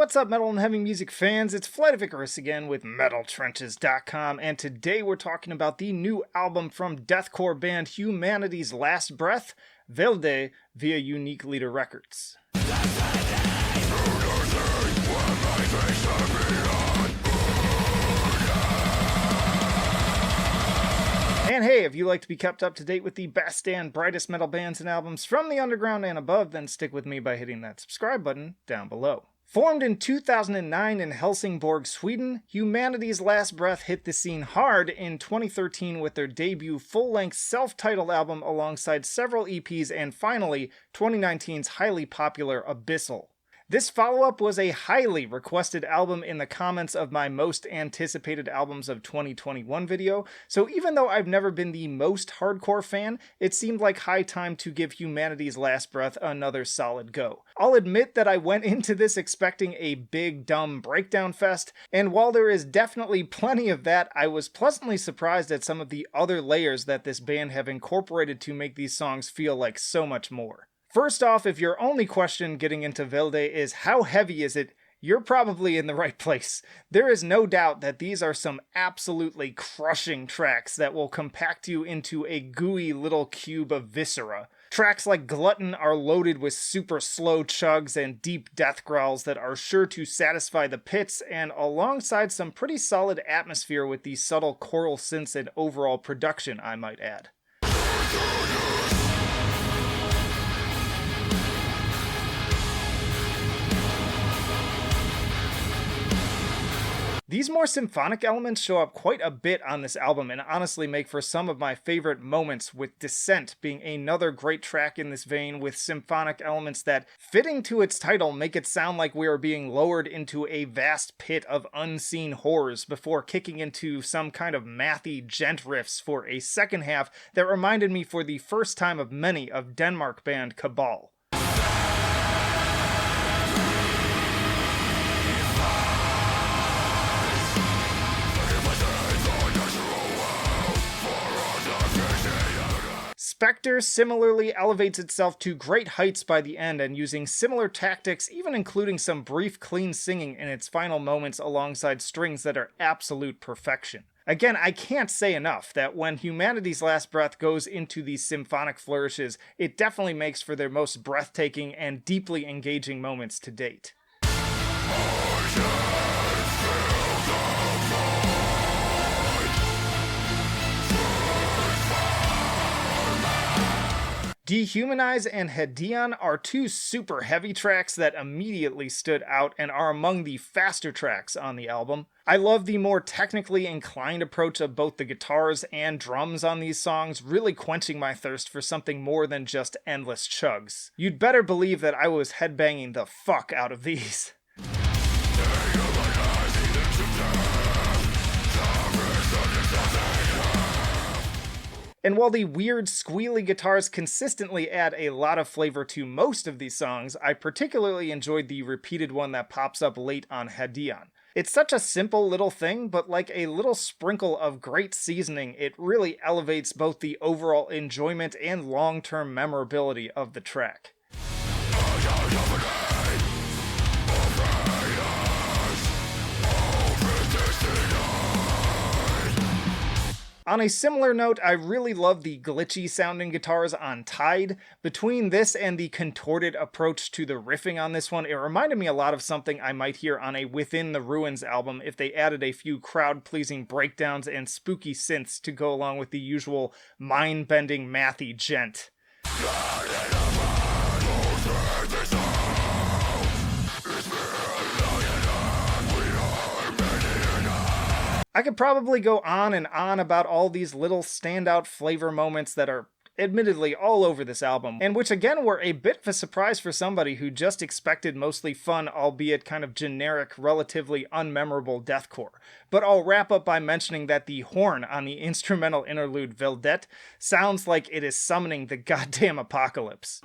what's up, metal and heavy music fans? It's Flight of Icarus again with MetalTrenches.com, and today we're talking about the new album from deathcore band Humanity's Last Breath, Välde, via Unique Leader Records. And hey, if you like to be kept up to date with the best and brightest metal bands and albums from the underground and above, then stick with me by hitting that subscribe button down below. Formed in 2009 in Helsingborg, Sweden, Humanity's Last Breath hit the scene hard in 2013 with their debut full-length self-titled album alongside several EPs and finally 2019's highly popular Abyssal. This follow-up was a highly requested album in the comments of my most anticipated albums of 2021 video, so even though I've never been the most hardcore fan, it seemed like high time to give Humanity's Last Breath another solid go. I'll admit that I went into this expecting a big, dumb breakdown fest, and while there is definitely plenty of that, I was pleasantly surprised at some of the other layers that this band have incorporated to make these songs feel like so much more. First off, if your only question getting into Välde is how heavy is it, you're probably in the right place. There is no doubt that these are some absolutely crushing tracks that will compact you into a gooey little cube of viscera. Tracks like Glutton are loaded with super slow chugs and deep death growls that are sure to satisfy the pits, and alongside some pretty solid atmosphere with the subtle choral synths and overall production, I might add. These more symphonic elements show up quite a bit on this album and honestly make for some of my favorite moments, with Descent being another great track in this vein with symphonic elements that, fitting to its title, make it sound like we are being lowered into a vast pit of unseen horrors before kicking into some kind of mathy gent riffs for a second half that reminded me for the first time of many of Denmark band Cabal. Spectre similarly elevates itself to great heights by the end and using similar tactics, even including some brief clean singing in its final moments alongside strings that are absolute perfection. Again, I can't say enough that when Humanity's Last Breath goes into these symphonic flourishes, it definitely makes for their most breathtaking and deeply engaging moments to date. Dehumanize and Hadean are two super heavy tracks that immediately stood out and are among the faster tracks on the album. I love the more technically inclined approach of both the guitars and drums on these songs, really quenching my thirst for something more than just endless chugs. You'd better believe that I was headbanging the fuck out of these. And while the weird, squealy guitars consistently add a lot of flavor to most of these songs, I particularly enjoyed the repeated one that pops up late on Hadean. It's such a simple little thing, but like a little sprinkle of great seasoning, it really elevates both the overall enjoyment and long-term memorability of the track. On a similar note, I really love the glitchy sounding guitars on Tide. Between this and the contorted approach to the riffing on this one, it reminded me a lot of something I might hear on a Within the Ruins album if they added a few crowd-pleasing breakdowns and spooky synths to go along with the usual mind-bending mathy gent. I could probably go on and on about all these little standout flavor moments that are admittedly all over this album, and which again were a bit of a surprise for somebody who just expected mostly fun, albeit kind of generic, relatively unmemorable deathcore. But I'll wrap up by mentioning that the horn on the instrumental interlude Välde sounds like it is summoning the goddamn apocalypse.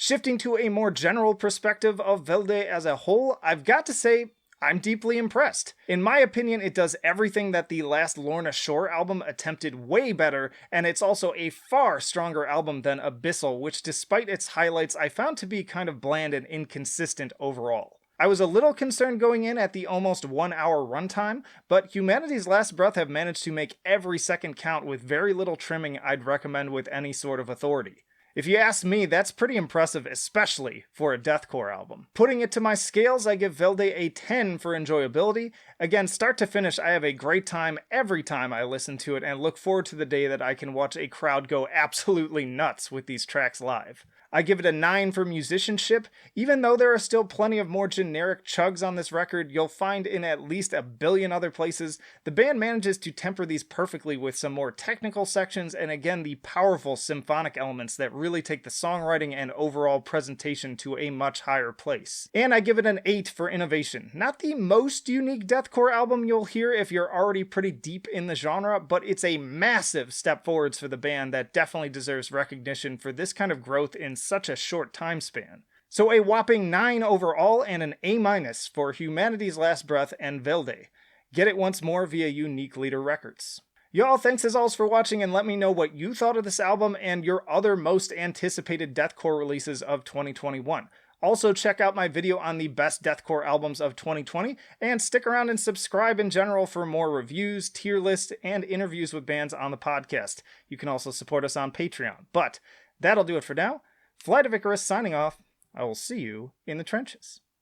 Shifting to a more general perspective of Välde as a whole, I've got to say, I'm deeply impressed. In my opinion, it does everything that the last Lorna Shore album attempted way better, and it's also a far stronger album than Abyssal, which despite its highlights I found to be kind of bland and inconsistent overall. I was a little concerned going in at the almost 1 hour runtime, but Humanity's Last Breath have managed to make every second count with very little trimming I'd recommend with any sort of authority. If you ask me, that's pretty impressive, especially for a deathcore album. Putting it to my scales, I give Valde a 10 for enjoyability. Again, start to finish, I have a great time every time I listen to it and look forward to the day that I can watch a crowd go absolutely nuts with these tracks live. I give it a 9 for musicianship. Even though there are still plenty of more generic chugs on this record you'll find in at least a billion other places, the band manages to temper these perfectly with some more technical sections and again the powerful symphonic elements that really take the songwriting and overall presentation to a much higher place. And I give it an 8 for innovation. Not the most unique deathcore album you'll hear if you're already pretty deep in the genre, but it's a massive step forwards for the band that definitely deserves recognition for this kind of growth in such a short time span. So a whopping 9 overall and an A- for Humanity's Last Breath and Valde. Get it once more via Unique Leader Records. Y'all, thanks as always for watching, and let me know what you thought of this album and your other most anticipated deathcore releases of 2021. Also, check out my video on the best deathcore albums of 2020, and stick around and subscribe in general for more reviews, tier lists, and interviews with bands on the podcast. You can also support us on Patreon. But that'll do it for now. Flight of Icarus signing off. I will see you in the trenches.